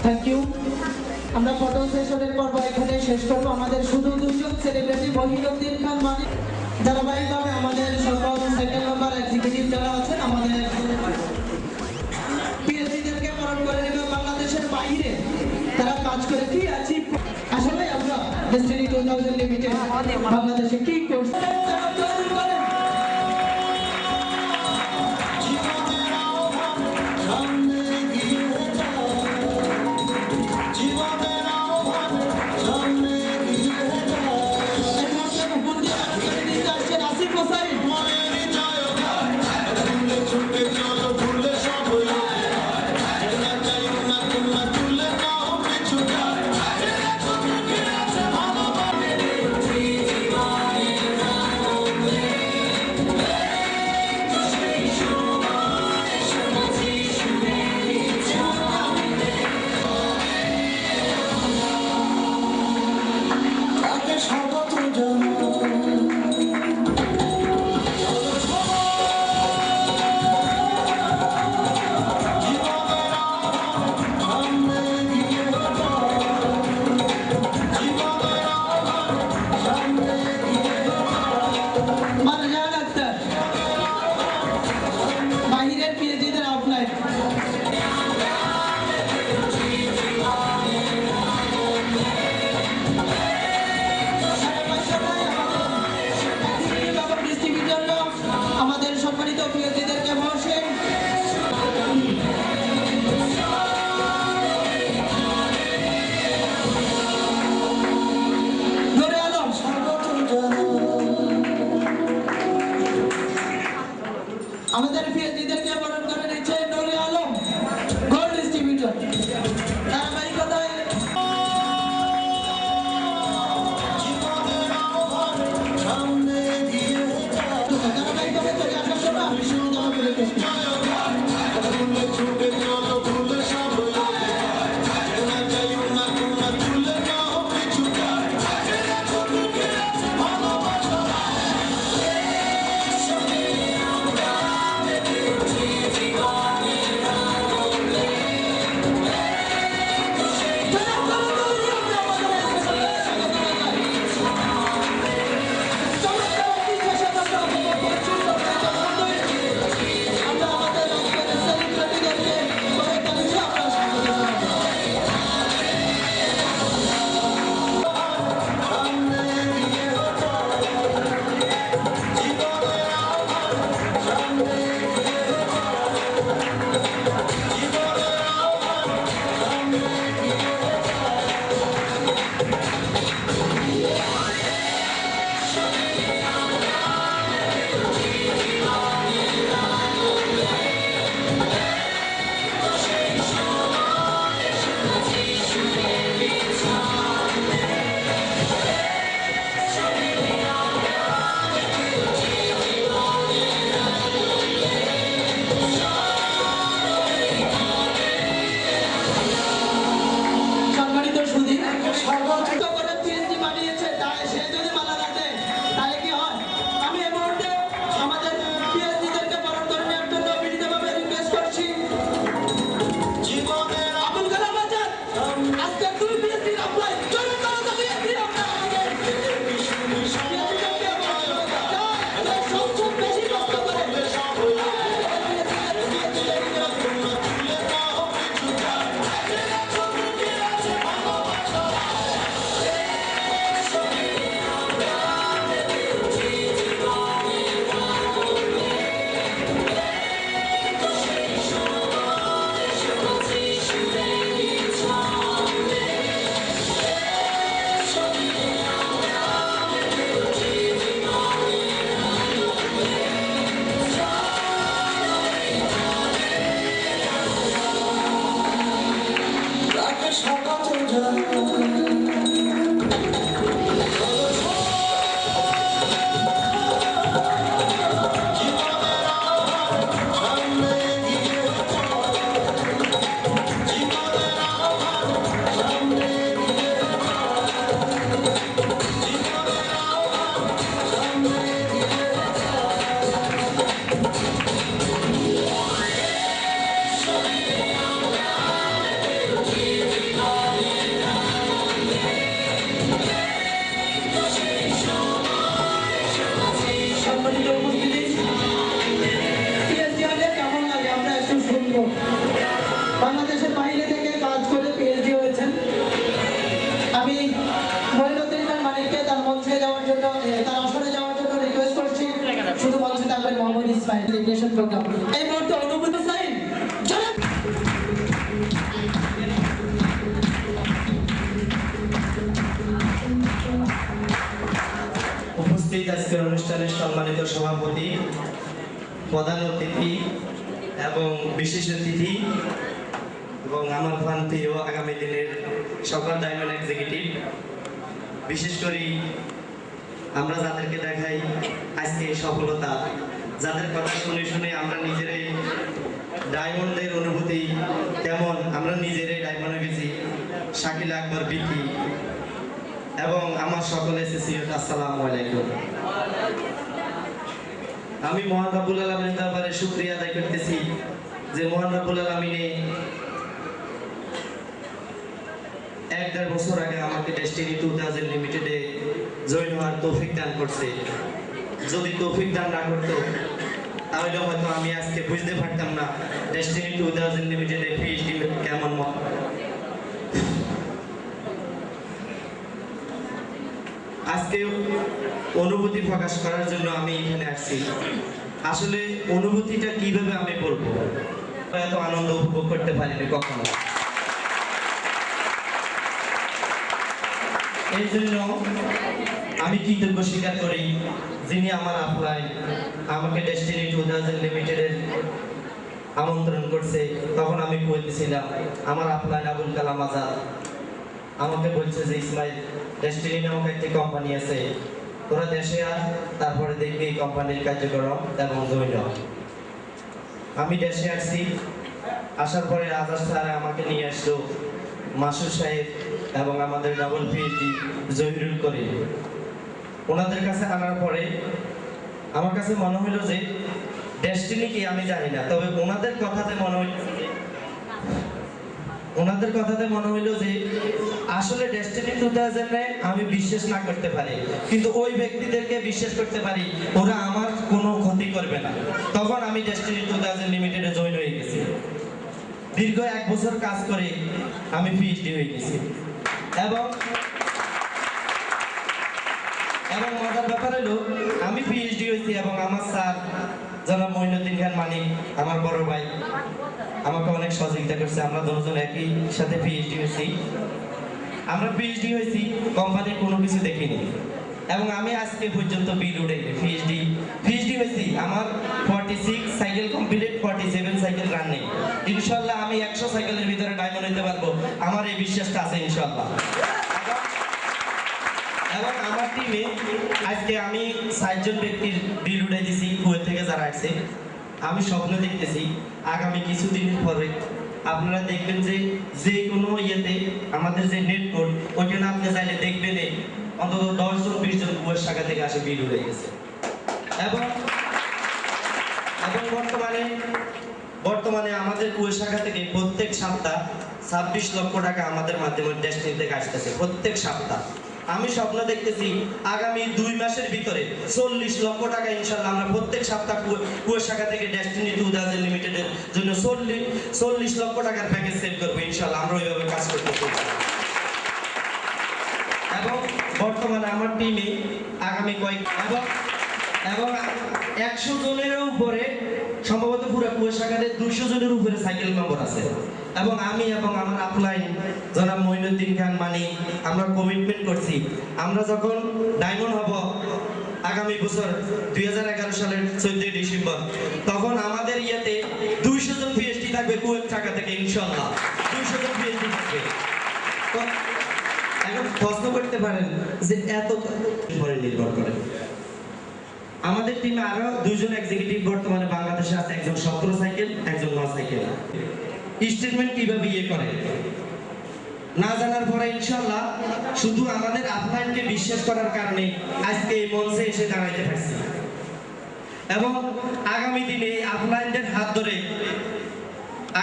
Thank you. আমরা photo সেশনের পর্ব এখানে শেষ করবো। আমাদের শুধু দুজন সেলিব্রিটি মহিউদ্দিন খান মানে ধারাবাহিকভাবে আমাদের সকল সেকেন্ড নাম্বার এক্সিকিউটিভ যারা আছেন আমাদের পিএসসিদেরকে বরণ করে নেবে। বাংলাদেশের বাইরে তারা কাজ করে কি অ্যাচিভ, আসলে আমরা ডেস্টিনি 2000 লিমিটেড বাংলাদেশে কি করছে সুন্দর। বাংলাদেশের বাইরে থেকে কাজ করে পিএইচডি হয়েছেন। আমি মহিনুদ্দিন খান মানিককে তার মঞ্চে যাওয়ার জন্য, তার আসরে যাওয়ার জন্য রিকোয়েস্ট করছি। শুধু মঞ্চে থাকবেন মোহাম্মদ ইসমাইল, সেলিব্রেশন প্রোগ্রাম। এই মুহূর্তে অনুভূতি চাই। উপস্থিত আজকের অনুষ্ঠানের সম্মানিত সভাপতি, প্রধান অতিথি এবং বিশেষ অতিথি এবং আমার প্রান্তীয় আগামী দিনের সকল ডায়মন্ড এক্সিকিউটিভ, বিশেষ করে আমরা যাদেরকে দেখাই আজকে সফলতা, যাদের কথা শুনে শুনে আমরা নিজেরাই ডায়মন্ডের অনুভূতি কেমন, আমরা নিজেরাই ডায়মন্ড হয়ে গেছি, শাকিল আকবর বিকি এবং আমার সকল এসোসিয়েট, আসসালামু আলাইকুম। আমি মহান রব্বুল আলামিনের দরবারে শুকরিয়া আদায় করতেছি যে মহান রব্বুল আলামিনে 1-1.5 বছর আগে আমাকে ডেস্টিনি 2000 লিমিটেডে জয়েন হওয়ার তৌফিক দান করছে। যদি তৌফিক দান না করতো তাহলে হয়তো আমি আজকে বুঝতে পারতাম না ডেস্টিনি 2000 লিমিটেডে পিএইচডি কেমন। আজকে অনুভূতি প্রকাশ করার জন্য আমি এখানে আসছি। আসলে অনুভূতিটা কিভাবে আমি বলবো, এত আনন্দ উপভোগ করতে পারিনি কখনো। এই জন্য আমি কৃতজ্ঞ স্বীকার করি যিনি আমার আপলাইন আমাকে ডেস্টিনি 2000 লিমিটেডের আমন্ত্রণ করছে। তখন আমি বলতেছিলাম আমার আপলাইন আবুল কালাম আজাদ আমাকে বলছে যে ইসমাইল, ডেস্টিনি নামক একটি কোম্পানি আছে, তোরা দেশে আস, তারপরে দেখবি এই কোম্পানির কার্যক্রম এবং জয়েন হ। আমি দেশে আসছি, আসার পরে রাজা স্যার আমাকে নিয়ে আসলো মাসুদ সাহেব এবং আমাদের ডাবল পিএইচডি জহিরুল করে। ওনাদের কাছে আনার পরে আমার কাছে মনে হলো যে ডেস্টিনি কি আমি জানি না, তবে ওনাদের কথাতে মনে হইলো যে আসলে ডেস্টিনি 2000-এ আমি বিশ্বাস না করতে পারি, কিন্তু ওই ব্যক্তিদেরকে বিশ্বাস করতে পারি, ওরা আমার কোনো ক্ষতি করবে না। তখন আমি ডেস্টিনি 2000 লিমিটেডে জয়েন হয়ে গেছি। দীর্ঘ 1 বছর কাজ করে আমি পিএইচডি হয়ে গেছি এবং মজার ব্যাপার হলো আমি পিএইচডি হয়েছি এবং আমার স্যার জনাব মঈনুদ্দিন খান মানিক, আমার বড় ভাই, আমাকে অনেক সহযোগিতা করছে। আমরা দুজন একই সাথে পিএইচডি হয়েছি। আমরা পিএইচডি হয়েছি, কোম্পানির কোনো কিছু দেখিনি এবং আমি আজকে পর্যন্ত বিল উঠে পিএইচডি হয়েছি। আমার 46 সাইকেল কমপ্লিট, 47 সাইকেল রানিং। ইনশাআল্লাহ আমি 100 সাইকেলের ভিতরে ডায়মন্ড হতে পারবো, আমার এই বিশ্বাসটা আছে ইনশাআল্লাহ। এবং আমার টিমে আজকে আমি 60 জন ব্যক্তির বিল উঠে দিয়েছি, কুয়েত থেকে যারা আসছে। আমি স্বপ্ন দেখতেছি আগামী কিছুদিন পরে আপনারা দেখবেন যে কোনো ইয়েতে আমাদের যে নেট কোড, ওইখানে আপনি চাইলে দেখবেন অন্তত 10-20 জন কুয়েত শাখা থেকে আসে বিল উঠে গেছে। এবং বর্তমানে আমাদের কুয়েত শাখা থেকে প্রত্যেক সপ্তাহ 26 লক্ষ টাকা আমাদের মাধ্যমে ডেস্টিনি থেকে আসতেছে প্রত্যেক সপ্তাহ। আমি স্বপ্ন দেখতেছি আগামী 2 মাসের ভিতরে 40 লক্ষ টাকা ইনশাআল্লাহ আমরা প্রত্যেক সপ্তাহ কুয়েত শাখা থেকে ডেস্টিনি 2000 লিমিটেডের জন্য 40 লক্ষ টাকার প্যাকেজ সেট করবো ইনশাআল্লাহ। আমরা ওইভাবে কাজ করতেছি এবং বর্তমানে আমার টিমে আগামী এবং 100 জনেরও উপরে, সম্ভবত পুরো কুয়েত শাখাতে 200 জনের উপরে সাইকেল মেম্বার আছে। এবং আমি এবং আমার আপলাইন জনাব মঈনুদ্দিন খান মানিক আমরা কমিটমেন্ট করছি, আমরা যখন ডায়মন্ড হব আগামী বছর 2011 সালের 14 ডিসেম্বর, তখন আমাদের ইয়েতে 200 জন পিএইচডি থাকবে কুয়েত শাখা থেকে ইনশাআল্লাহ। 200 জন পিএইচডি থাকবে। এখন প্রশ্ন করতে পারেন যে এত পরে নির্ভর করে। আমাদের টিমে আরো 2 জন এক্সিকিউটিভ বর্তমানে বাংলাদেশে আছে, একজন 17 সাইকেল, একজন 9 সাইকেল। স্টেটমেন্ট কিভাবে ইয়ে করে না জানার পরে ইনশাআল্লাহ শুধু আমাদের আপলাইনকে বিশ্বাস করার কারণে আজকে এই মঞ্চে এসে দাঁড়াইতে পারছি এবং আগামী দিনে আপলাইনদের হাত ধরে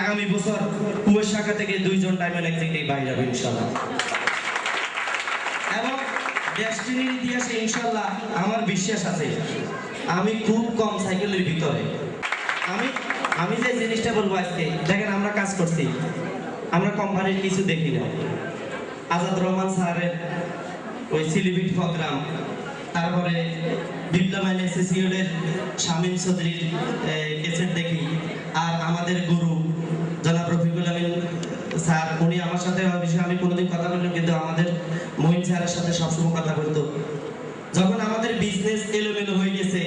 আগামী বছর কুয়েত শাখা থেকে 2 জন ডায়মন্ড এক্সিকিউটিভ বাইরে হবে ইনশাআল্লাহ। এবং ডেস্টিনির ইতিহাসে ইনশাআল্লাহ আমার বিশ্বাস আছে আমি খুব কম সাইকেলের ভিতরে আমি যে জিনিসটা বলবো আজকে, দেখেন আমরা কাজ করছি, আমরা কোম্পানির কিছু দেখি না। আজাদ রহমান স্যারের ওই সিলিবিট প্রোগ্রাম, তারপরে বিপ্লবায়ন এসোসিয়েটের শামীম চৌধুরীর কেসেট দেখি, আর আমাদের গুরু জনাব রফিকুল আমিন স্যার, উনি আমার সাথে ওই বিষয়ে আমি কোনোদিন কথা বললাম, কিন্তু আমাদের মহিন স্যারের সাথে সবসময় কথা বলতো। যখন আমাদের বিজনেস এলোমেলো হয়ে গেছে,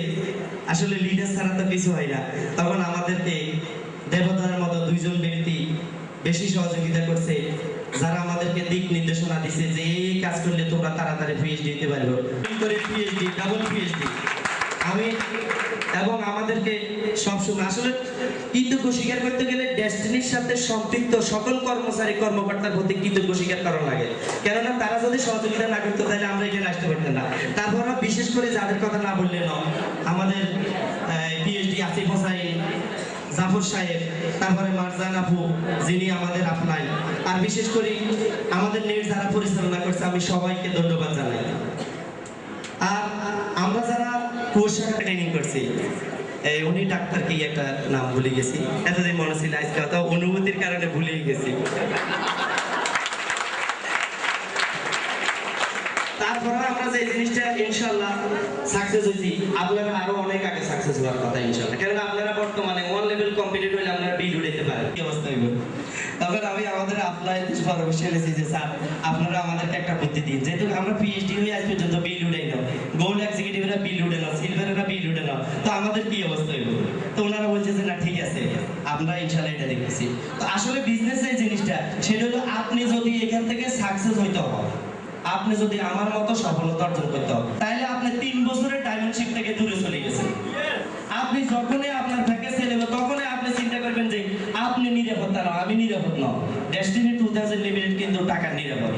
আসলে লিডার ছাড়া তো কিছু হয় না, তখন আমাদেরকে দেবতার মতো দুইজন ব্যক্তি বেশি সহযোগিতা করছে, যারা আমাদেরকে দিক নির্দেশনা দিছে যে এই কাজ করলে তোমরা তাড়াতাড়ি পিএইচডি দিতে পারবে, করে পিএইচডি, ডাবল পিএইচডি। আমি এবং আমাদেরকে সবসময় আসলে কৃতজ্ঞ স্বীকার করতে গেলে ডেস্টিনির সাথে সম্পৃক্ত সকল কর্মচারী কর্মকর্তার প্রতি কৃতজ্ঞ স্বীকার করা লাগে, কেননা তারা যদি সহযোগিতা না করতো তাহলে আমরা এখানে আসতে পারতাম না। তারপর বিশেষ করে যাদের কথা না বললে না, আমাদের পিএইচডি আসিফ হোসাইন, জাফর সাহেব, তারপরে মারজান আপু যিনি আমাদের আপনাই, আর বিশেষ করে আমাদের নেট যারা পরিচালনা করছে, আমি সবাইকে ধন্যবাদ জানাই। আর আমরা যারা কোর্সে ট্রেনিং করছি, উনি ডাক্তার কি একটা নাম ভুলে গেছি, এতদিন মনে ছিল, আজকে তো অনুভূতির কারণে ভুলেই গেছি। তারপরে আমরা যে জিনিসটা ইনশাআল্লাহ সাকসেস হয়েছি, আপনারা আরো অনেক আগে সাকসেস হওয়ার কথা ইনশাআল্লাহ, কারণ আপনারা বর্তমানে ওয়ান লেভেল কম্পিটিট হলে আপনারা বিল উঠাইতে পারেন, কি অবস্থা হইব। তখন আমি আমাদের আপনার পরামর্শ এনেছি যে স্যার আপনারা আমাদেরকে একটা বুদ্ধি দিন, যেহেতু আমরা পিএইচডি হয়ে আজ পর্যন্ত বিল উঠাই না, গোল্ড এক্সিকিউটিভরা বিল উঠে না, সিলভারেরা বিল উঠে না, তো আমাদের কি অবস্থা হইব। তো ওনারা বলছে যে না ঠিক আছে, আমরা ইনশাআল্লাহ এটা দেখতেছি। তো আসলে বিজনেস এই জিনিসটা, সেটা হলো আপনি যদি এখান থেকে সাকসেস হইতে হয়, আপনি যদি আমার মতো সফলতা অর্জন করতে হবে, তাহলে আপনি 3 বছরের ডায়মন্ডশিপ থেকে দূরে চলে গেছেন। আপনি যখনই আপনার ভ্যাকেন্সি নেবে, তখনই আপনি চিন্তা করবেন যে আপনি নিরাপত্তা না, আমি নিরাপদ না। ডেস্টিনি 2000 লিমিটেড কিন্তু টাকার নিরাপদ।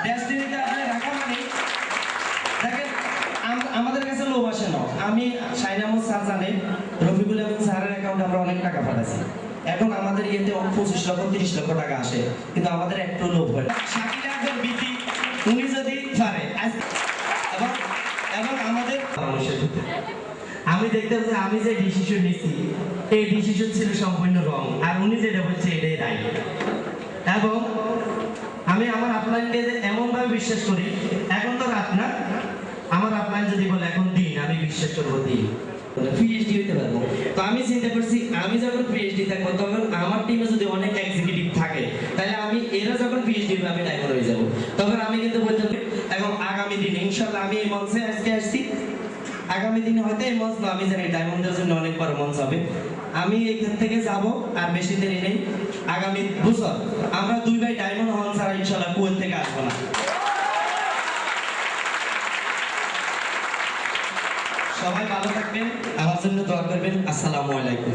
ডেস্টিনিতে আপনি রাখা মানে দেখেন, আমাদের কাছে লোভ আসে না। আমি শাহিন আহমদ স্যার জানে, রফিকুল আমিন স্যারের অ্যাকাউন্টে আমরা অনেক টাকা পাঠাচ্ছি। এখন আমাদের ইয়েতে 25 লক্ষ 30 লক্ষ টাকা আসে, কিন্তু আমাদের একটু লোভ হয় না। শাকিল আহমেদ বিটি উনি যদি পারে, এবং আমাদের আমি দেখতাম যে আমি যে ডিসিশন নিচ্ছি, এই ডিসিশন ছিল সম্পূর্ণ রং, আর উনি যেটা বলছে এটাই রাইট। এবং আমি আমার আপনাকে এমন ভাবে বিশ্বাস করি, এখন তো রাত না, আমার আপনার যদি বলে এখন দিন, আমি বিশ্বাস করবো দিন, পিএইচডি হইতে পারবো। তো আমি চিন্তা করছি, আমি যখন পিএইচডি থাকবো, তখন আমার টিমে যদি অনেক এক্সিকিউটিভ থাকে, তাহলে আমি এরা যখন পিএইচডি হবে আমি ডাইভার হয়ে যাবো। তখন আমি কিন্তু বলতে পারি, এবং আগামী দিনে ইনশাআল্লাহ আমি এই মঞ্চে আজকে আসছি, আগামী দিনে হয়তো এই মঞ্চ না, আমি জানি ডায়মন্ডের জন্য অনেক বড় মঞ্চ হবে। আমি এখান থেকে যাব, আর বেশি দেরি নেই, আগামী বছর আমরা 2 ভাই ডায়মন্ড হন ছাড়া ইনশাআল্লাহ কুয়েত থেকে আসবো না। সবাই ভালো থাকবেন, আমার জন্য দোয়া করবেন। আসসালামু আলাইকুম।